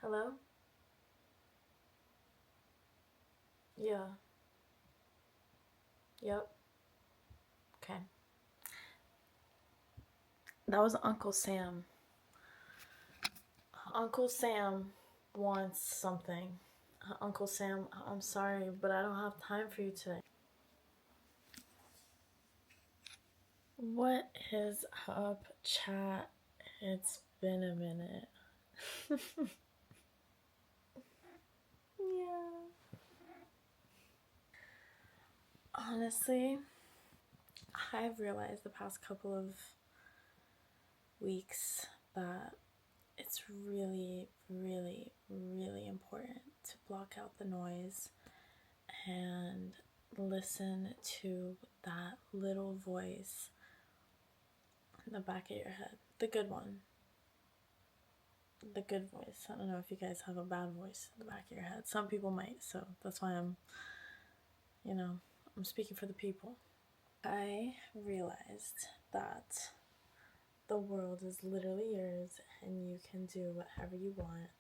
Hello? Yeah. Yep. Okay. That was Uncle Sam. Uncle Sam wants something. Uncle Sam, I'm sorry, but I don't have time for you today. What is up, chat? It's been a minute. Yeah. Honestly, I've realized the past couple of weeks that it's really, really, really important to block out the noise and listen to that little voice in the back of your head. The good one. The good voice. I don't know if you guys have a bad voice in the back of your head. Some people might, so that's why I'm speaking for the people. I realized that the world is literally yours and you can do whatever you want.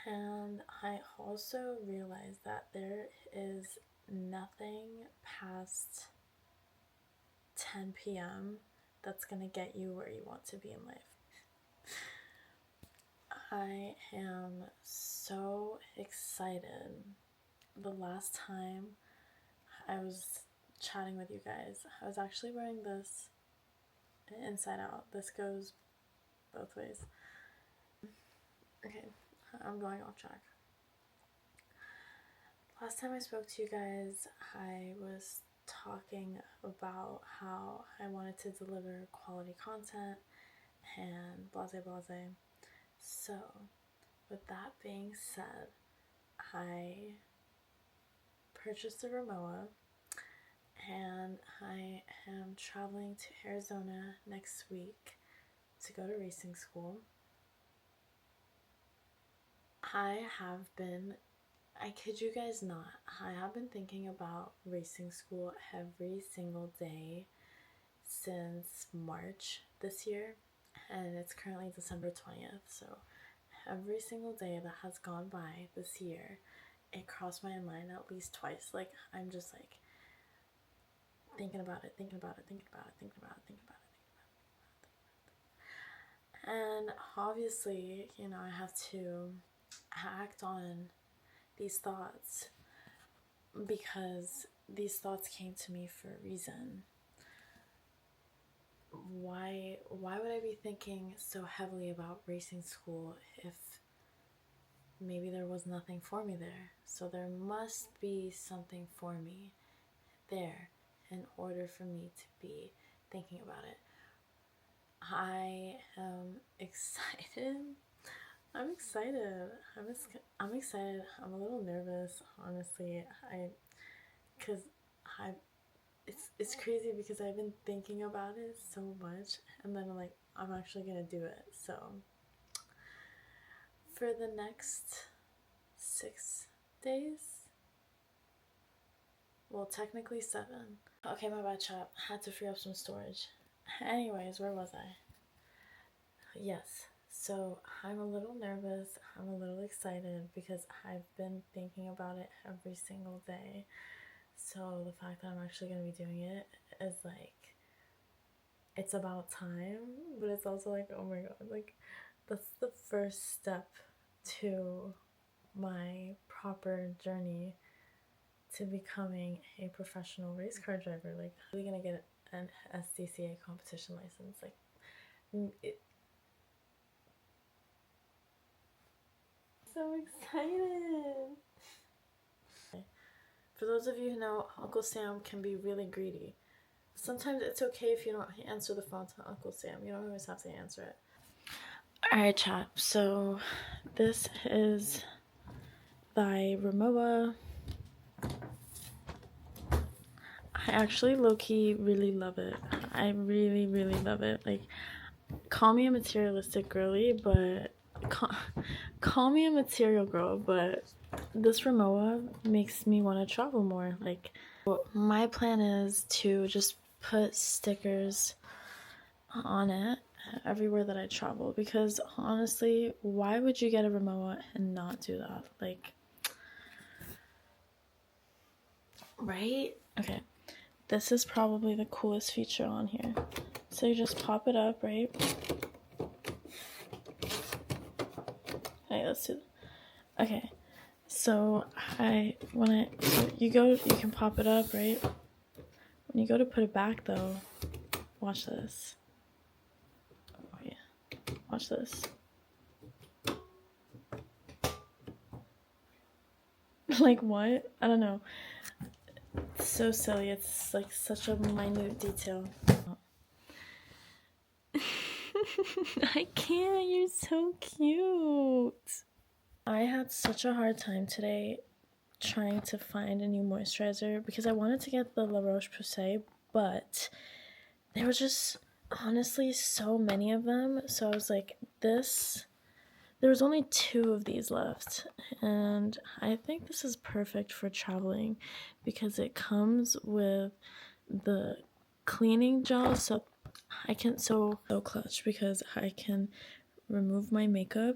And I also realized that there is nothing past 10 p.m. that's gonna get you where you want to be in life. I am so excited. The last time I was chatting with you guys, I was actually wearing this inside out. This goes both ways. Okay, I'm going off track. Last time I spoke to you guys, I was talking about how I wanted to deliver quality content and blase blase. So, with that being said, I purchased a Rimowa and I am traveling to Arizona next week to go to racing school. I kid you guys not, I have been thinking about racing school every single day since March this year, and it's currently December 20th, so every single day that has gone by this year, it crossed my mind at least twice. Like, I'm just like thinking about it, thinking about it, thinking about it, thinking about it, thinking about it. And obviously, I have to act on these thoughts because these thoughts came to me for a reason. Why would I be thinking so heavily about racing school if maybe there was nothing for me there? So there must be something for me there in order for me to be thinking about it. I am excited. I'm excited. I'm excited. I'm a little nervous, honestly. Cause I, it's crazy because I've been thinking about it so much, and then I'm like, I'm actually gonna do it. So, for the next 6 days, well, technically 7. Okay, my bad, chat. Had to free up some storage. Anyways, where was I? Yes. So I'm a little nervous. I'm a little excited because I've been thinking about it every single day. So the fact that I'm actually going to be doing it is like, it's about time, but it's also like, oh my god, like, that's the first step to my proper journey to becoming a professional race car driver. Like, I'm really gonna get an SCCA competition license. Like, so excited. For those of you who know, Uncle Sam can be really greedy. Sometimes it's okay if you don't answer the phone to Uncle Sam. You don't always have to answer it. Alright, chat. So, this is by Rimowa. I actually low-key really love it. I really, really love it. Like, call me a materialistic girly, but call me a material girl, but this Rimowa makes me want to travel more. Like, my plan is to just put stickers on it everywhere that I travel, because honestly, why would you get a remote and not do that? Like, right? Okay, this is probably the coolest feature on here. So you just pop it up, right? Okay, let's do. Okay, so you can pop it up, right? When you go to put it back, though, watch this. Oh yeah, watch this. Like what? I don't know. It's so silly. It's like such a minute detail. I can't. You're so cute. I had such a hard time today trying to find a new moisturizer because I wanted to get the La Roche-Posay, but there were just honestly so many of them. So I was like, there was only 2 of these left, and I think this is perfect for traveling because it comes with the cleaning gel, so I can so clutch because I can remove my makeup.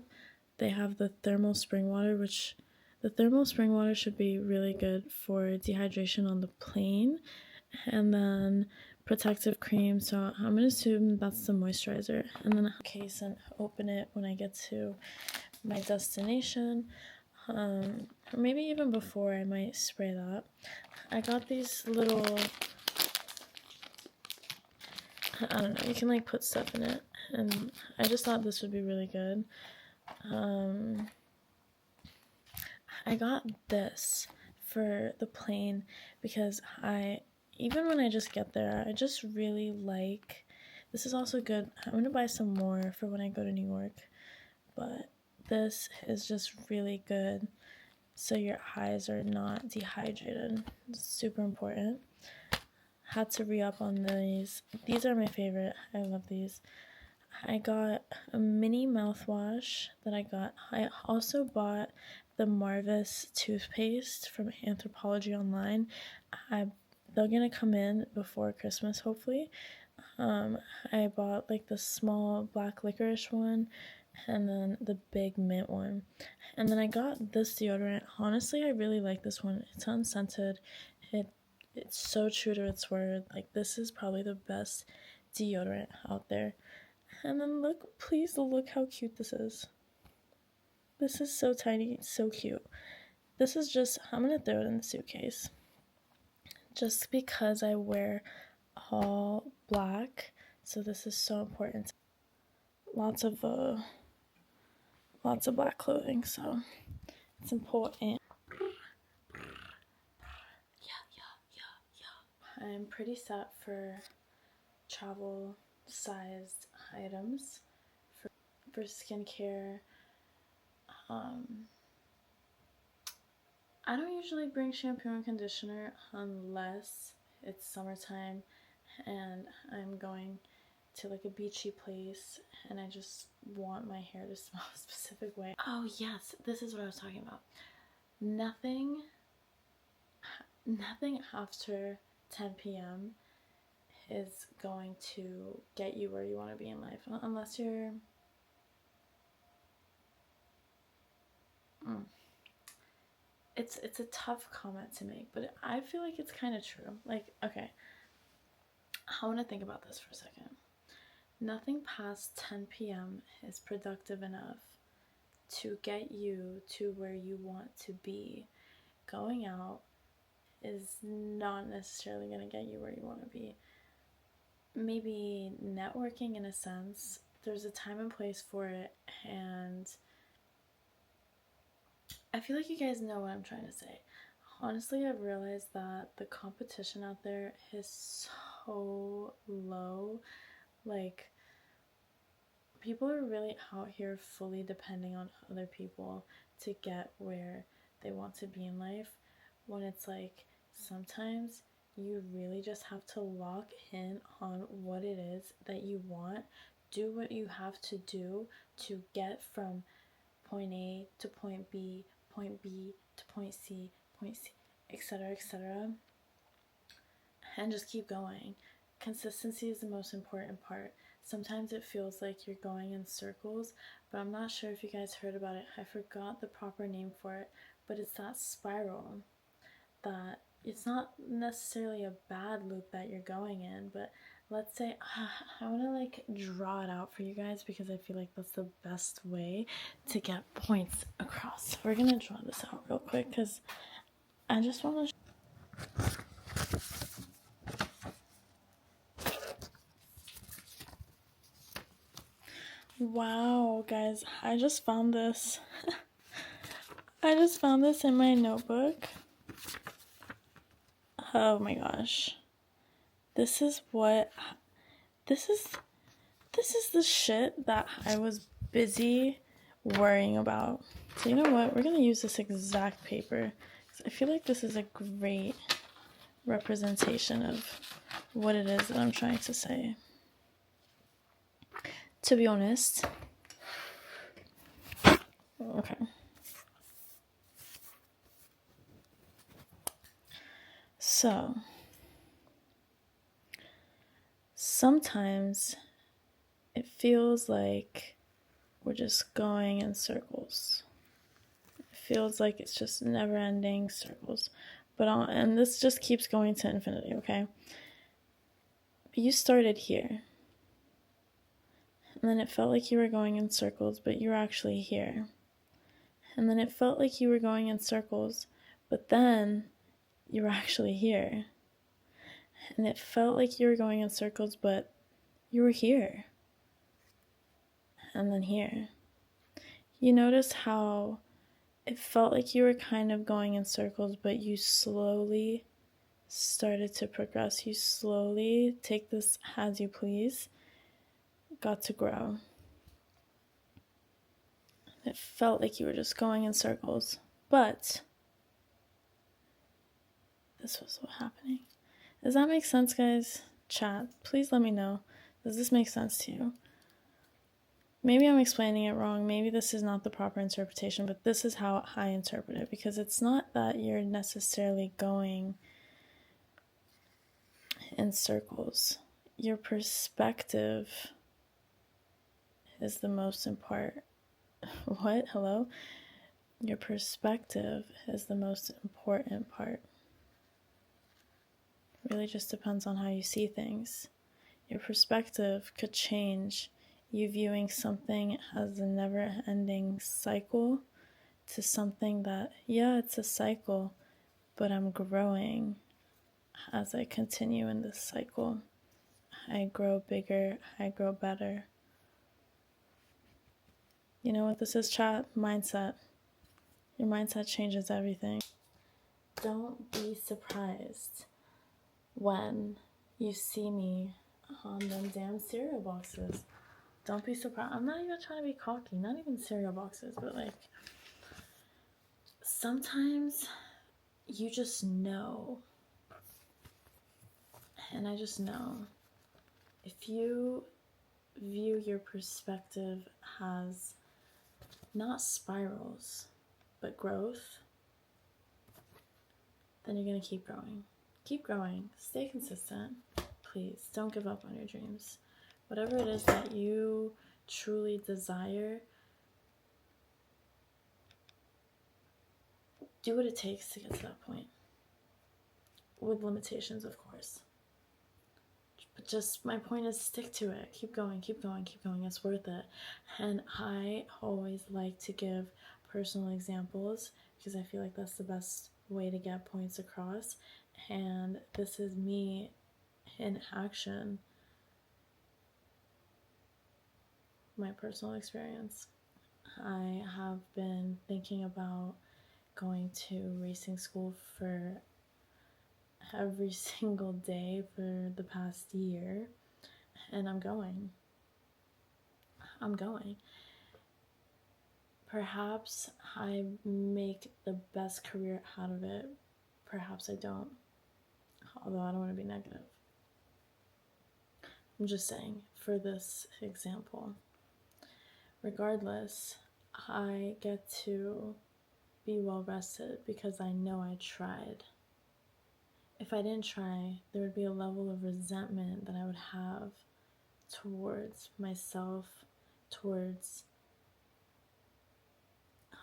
They have the thermal spring water, which the thermal spring water should be really good for dehydration on the plane, and then protective cream. So I'm gonna assume that's the moisturizer, and then case and open it when I get to my destination. Or maybe even before, I might spray that. I got these little, I don't know, you can like put stuff in it, and I just thought this would be really good. I got this for the plane because even when I just get there, I just really like, this is also good. I'm going to buy some more for when I go to New York, but this is just really good so your eyes are not dehydrated. It's super important. Had to re-up on these. These are my favorite. I love these. I got a mini mouthwash that I also bought the Marvis toothpaste from Anthropology Online. They're gonna come in before Christmas, hopefully. I bought like the small black licorice one and then the big mint one. And then I got this deodorant. Honestly, I really like this one. It's unscented. It's so true to its word. Like, this is probably the best deodorant out there. And then please look how cute this is. This is so tiny, so cute. This is just, I'm gonna throw it in the suitcase. Just because I wear all black, so this is so important. Lots of black clothing, so it's important. Yeah. I'm pretty set for travel sized items for skincare. I don't usually bring shampoo and conditioner unless it's summertime and I'm going to like a beachy place and I just want my hair to smell a specific way. Oh yes, this is what I was talking about. Nothing after 10 p.m. is going to get you where you want to be in life unless you're It's a tough comment to make, but I feel like it's kind of true. Like, okay, I want to think about this for a second. Nothing past 10 p.m. is productive enough to get you to where you want to be. Going out is not necessarily going to get you where you want to be. Maybe networking in a sense. There's a time and place for it, and I feel like you guys know what I'm trying to say. Honestly, I've realized that the competition out there is so low. Like, people are really out here fully depending on other people to get where they want to be in life, when it's like sometimes you really just have to lock in on what it is that you want, do what you have to do to get from point A to point B to point C, etc., and just keep going. Consistency is the most important part. sometimes it feels like you're going in circles, but I'm not sure if you guys heard about it. I forgot the proper name for it, but it's that spiral that it's not necessarily a bad loop that you're going in, but let's say I want to like draw it out for you guys because I feel like that's the best way to get points across. We're gonna draw this out real quick because I just want to. Wow, guys, I just found this. I just found this in my notebook. Oh my gosh. This is this is the shit that I was busy worrying about. So you know what? We're going to use this exact paper. I feel like this is a great representation of what it is that I'm trying to say. To be honest. Okay. So, sometimes it feels like we're just going in circles. It feels like it's just never-ending circles. And this just keeps going to infinity, okay? You started here. And then it felt like you were going in circles, but you're actually here. And then it felt like you were going in circles, but then you were actually here. And it felt like you were going in circles, but you were here. And then here. You notice how it felt like you were kind of going in circles, but you slowly started to progress. You slowly, take this as you please, got to grow. It felt like you were just going in circles, but this was what's happening. Does that make sense, guys? Chat, please let me know. Does this make sense to you? Maybe I'm explaining it wrong. Maybe this is not the proper interpretation, but this is how I interpret it, because it's not that you're necessarily going in circles. Your perspective is the most important. What? Hello? Your perspective is the most important part. It really just depends on how you see things. Your perspective could change. You viewing something as a never-ending cycle to something that, yeah, it's a cycle, but I'm growing as I continue in this cycle. I grow bigger, I grow better. You know what this is, chat? Mindset. Your mindset changes everything. Don't be surprised when you see me on them damn cereal boxes. Don't be surprised. I'm not even trying to be cocky. Not even cereal boxes, but like sometimes you just know. And I just know. If you view your perspective as not spirals, but growth, then you're going to keep growing. Keep growing. Stay consistent. Please don't give up on your dreams. Whatever it is that you truly desire, do what it takes to get to that point. With limitations, of course. But just my point is stick to it. Keep going, keep going, keep going. It's worth it. And I always like to give personal examples because I feel like that's the best way to get points across. And this is me in action. My personal experience. I have been thinking about going to racing school for every single day for the past year, and I'm going. Perhaps I make the best career out of it. Perhaps I don't. Although I don't want to be negative. I'm just saying, for this example. Regardless, I get to be well rested because I know I tried. If I didn't try, there would be a level of resentment that I would have towards myself, towards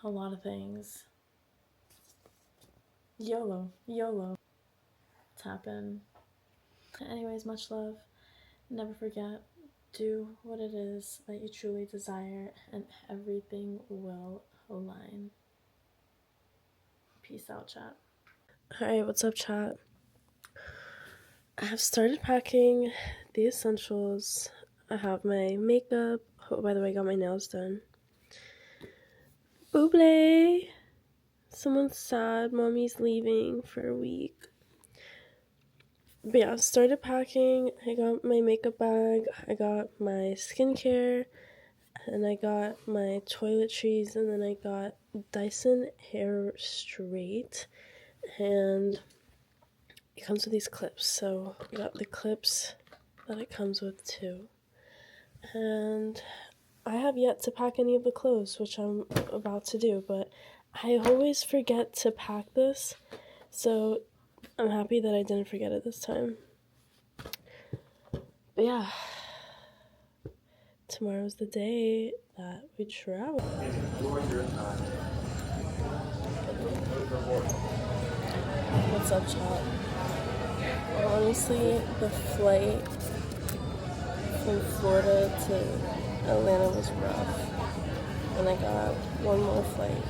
a lot of things. YOLO. Tap in. Anyways, much love. Never forget, do what it is that you truly desire, and everything will align. Peace out, chat. Alright, what's up, chat? I have started packing the essentials. I have my makeup. Oh, by the way, I got my nails done. Booble! Someone's sad. Mommy's leaving for a week. But yeah, I started packing. I got my makeup bag. I got my skincare. And I got my toiletries. And then I got Dyson Hair Straight. And it comes with these clips. So I got the clips that it comes with too. And I have yet to pack any of the clothes, which I'm about to do. But I always forget to pack this. So I'm happy that I didn't forget it this time. But yeah, tomorrow's the day that we travel. What's up, chat? Honestly, the flight from Florida to Atlanta was rough. And I got one more flight.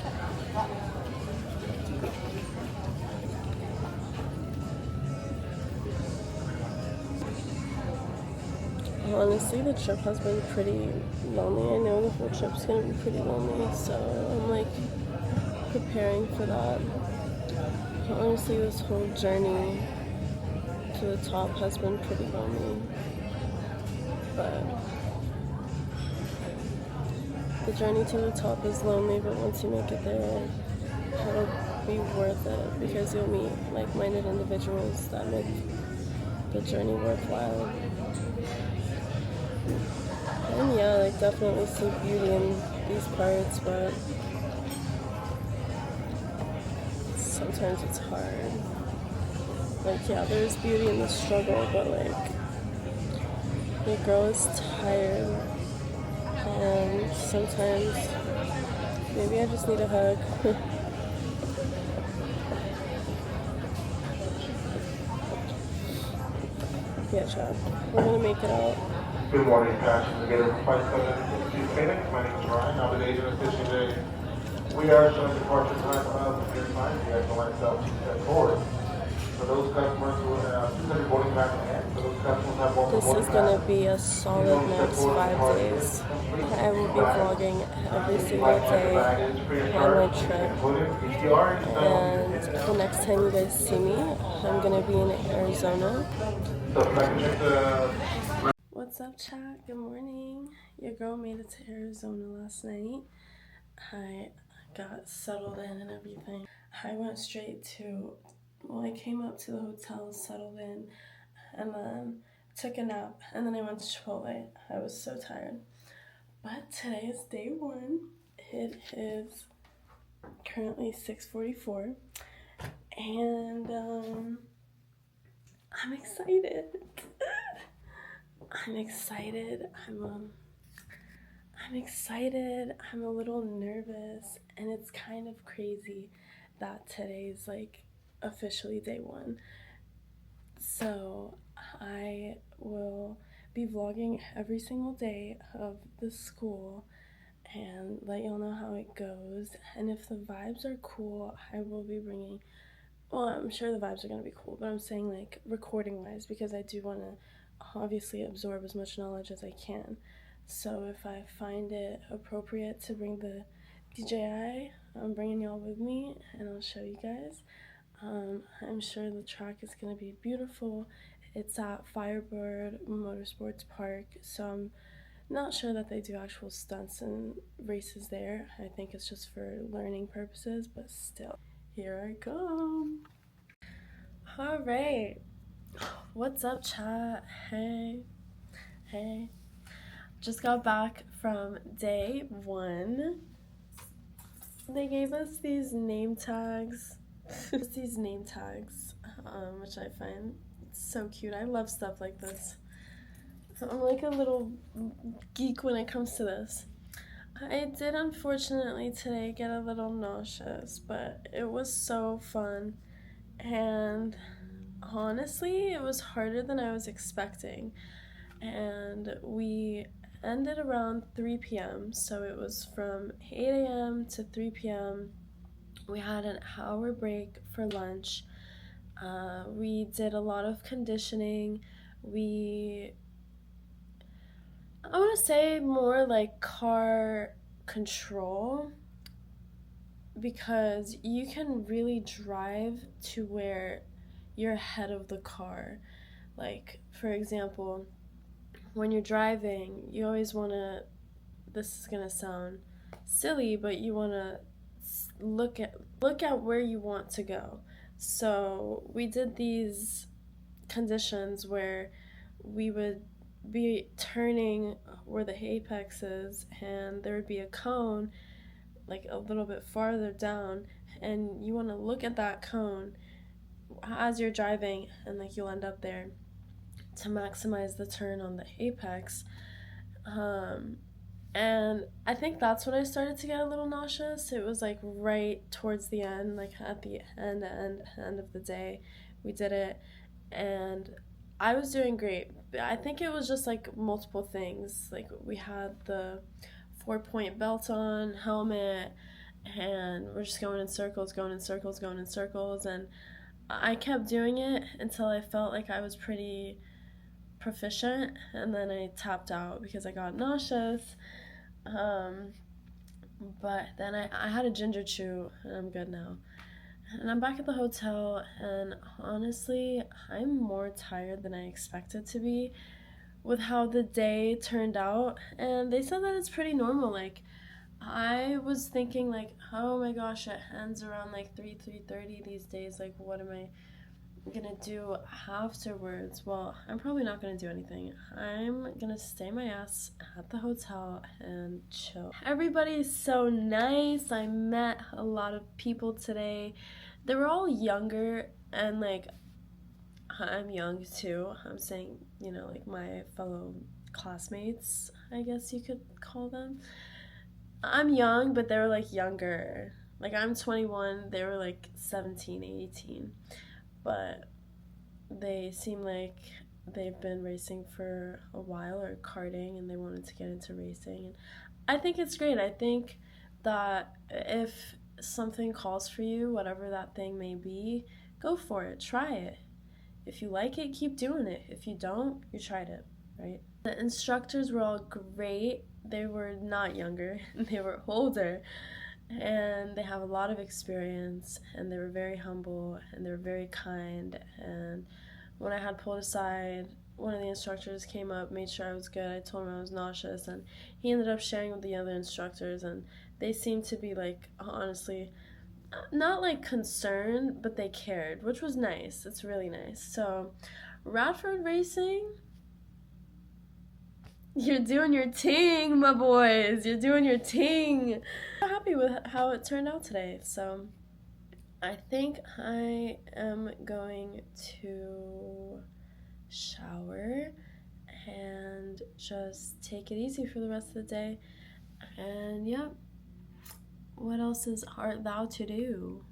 Honestly, the trip has been pretty lonely. I know the whole trip's gonna be pretty lonely, so I'm like preparing for that. Honestly, this whole journey to the top has been pretty lonely, but the journey to the top is lonely, but once you make it there, it'll be worth it because you'll meet like-minded individuals that make the journey worthwhile. And yeah, like definitely see beauty in these parts, but sometimes it's hard. Like, yeah, there's beauty in the struggle, but like, your girl is tired, and sometimes maybe I just need a hug. Yeah, child, we're gonna make it out. Good morning, passengers. Flight 762 Phoenix. My name is Ryan. I'm the agent assisting today. We are showing departure time of your time. We have the lights out step forward. For those customers who have 200 boarding back in hand, for those customers who have multiple This is gonna be a solid next 5 days. I will be vlogging every single day on my trip. And the next time you guys see me, I'm gonna be in Arizona. What's up, chat? Good morning. Your girl made it to Arizona last night. I got settled in and everything. I went straight to, I came up to the hotel, settled in, and then took a nap, and then I went to Chipotle. I was so tired. But today is day one. It is currently 6:44, and I'm excited. I'm excited. I'm excited. I'm a little nervous, and it's kind of crazy that today's like officially day one. So I will be vlogging every single day of the school and let y'all know how it goes. And if the vibes are cool, I will be bringing, well, I'm sure the vibes are going to be cool, but I'm saying like recording wise, because I do want to obviously absorb as much knowledge as I can. So if I find it appropriate to bring the DJI, I'm bringing y'all with me and I'll show you guys. I'm sure the track is going to be beautiful. It's at Firebird Motorsports Park, so I'm not sure that they do actual stunts and races there. I think it's just for learning purposes, but still. Here I come. Alright. What's up, chat? Hey. Just got back from day one. They gave us these name tags. Which I find so cute. I love stuff like this. I'm like a little geek when it comes to this. I did unfortunately today get a little nauseous, but it was so fun. And honestly, it was harder than I was expecting. And we ended around 3 p.m., so it was from 8 a.m. to 3 p.m. We had an hour break for lunch. We did a lot of conditioning. I want to say more like car control, because you can really drive to where you're ahead of the car. Like, for example, when you're driving, you always want to, this is going to sound silly, but you want to look at where you want to go. So, we did these conditions where we would be turning where the apex is, and there would be a cone like a little bit farther down, and you want to look at that cone as you're driving, and like you'll end up there to maximize the turn on the apex. And I think that's when I started to get a little nauseous. It was like right towards the end, like at the end of the day, we did it, and I was doing great. I think it was just like multiple things. Like we had the 4-point belt on, helmet, and we're just going in circles, going in circles, going in circles, and I kept doing it until I felt like I was pretty proficient, and then I tapped out because I got nauseous. Um, but then I had a ginger chew, and I'm good now. And I'm back at the hotel, and honestly, I'm more tired than I expected to be with how the day turned out. And they said that it's pretty normal. Like, I was thinking, like, oh my gosh, it ends around like 3:30 these days. Like, what am I gonna do afterwards? Well, I'm probably not gonna do anything. I'm gonna stay my ass at the hotel and chill. Everybody's so nice. I met a lot of people today. They were all younger, and like I'm young too. I'm saying, like my fellow classmates, I guess you could call them. I'm young, but they were like younger. Like I'm 21, they were like 17, 18. But they seem like they've been racing for a while, or karting, and they wanted to get into racing. And I think it's great. I think that if something calls for you, whatever that thing may be, go for it. Try it. If you like it, keep doing it. If you don't, you tried it, right? The instructors were all great. They were not younger, they were older, and they have a lot of experience, and they were very humble, and they were very kind. And when I had pulled aside, one of the instructors came up, made sure I was good. I told him I was nauseous, and he ended up sharing with the other instructors, and they seemed to be like, honestly, not like concerned, but they cared, which was nice. It's really nice. So, Radford Racing, you're doing your ting, my boys. You're doing your ting. I'm happy with how it turned out today. So, I think I am going to shower and just take it easy for the rest of the day. And yeah, what else art thou to do?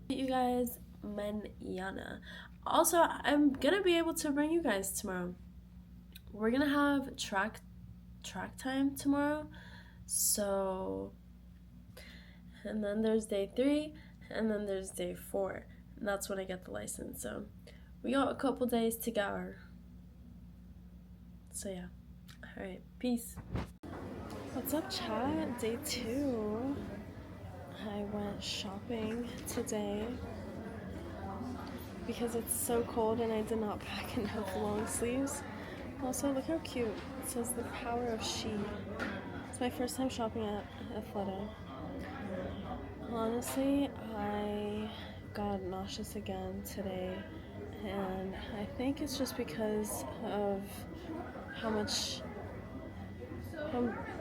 You guys mañana. Also, I'm gonna be able to bring you guys tomorrow. We're gonna have track time tomorrow. So, and then there's day 3, and then there's day 4. And that's when I get the license. So, we got a couple days to go. So yeah. Alright, peace. What's up, chat? Day 2. I went shopping today because it's so cold and I did not pack enough long sleeves. Also, look how cute. It says the power of she. It's my first time shopping at Athleta. Honestly, I got nauseous again today, and I think it's just because of how much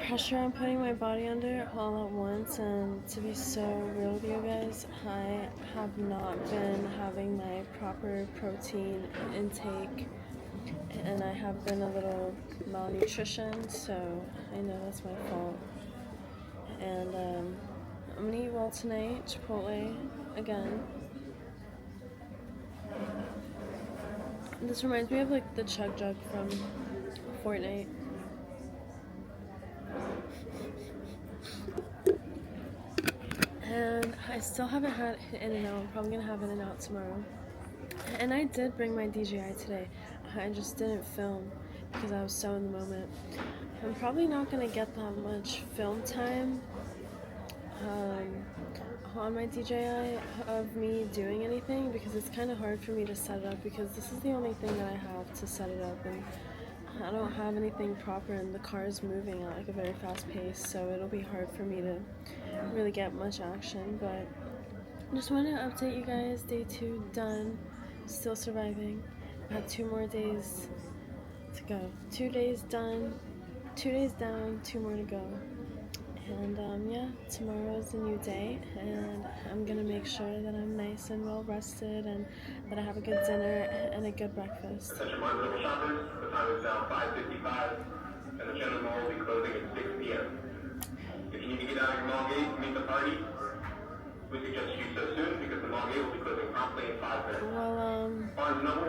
pressure I'm putting my body under all at once. And to be so real with you guys, I have not been having my proper protein intake and I have been a little malnutrition, so I know that's my fault. And I'm gonna eat well tonight, Chipotle again. This reminds me of like the Chug Jug from Fortnite. And I still haven't had In-N-Out. I'm probably gonna have In-N-Out tomorrow. And I did bring my DJI today. I just didn't film because I was so in the moment. I'm probably not gonna get that much film time on my DJI of me doing anything because it's kind of hard for me to set it up because this is the only thing that I have to set it up, and I don't have anything proper, and the car is moving at like a very fast pace, so it'll be hard for me to really get much action. But I just wanted to update you guys. Day 2 done, still surviving. I have 2 more days to go. 2 days done, 2 days down, 2 more to go. And yeah, tomorrow's a new day, and I'm gonna make sure that I'm nice and well rested, and that I have a good dinner and a good breakfast. Attention local shoppers, the time is now 5:55, and the general mall will be closing at 6 p.m. If you need to get out of your mall gate to meet the party, we suggest you do so soon because the mall gate will be closing promptly in 5 minutes. Well, Barnes & Noble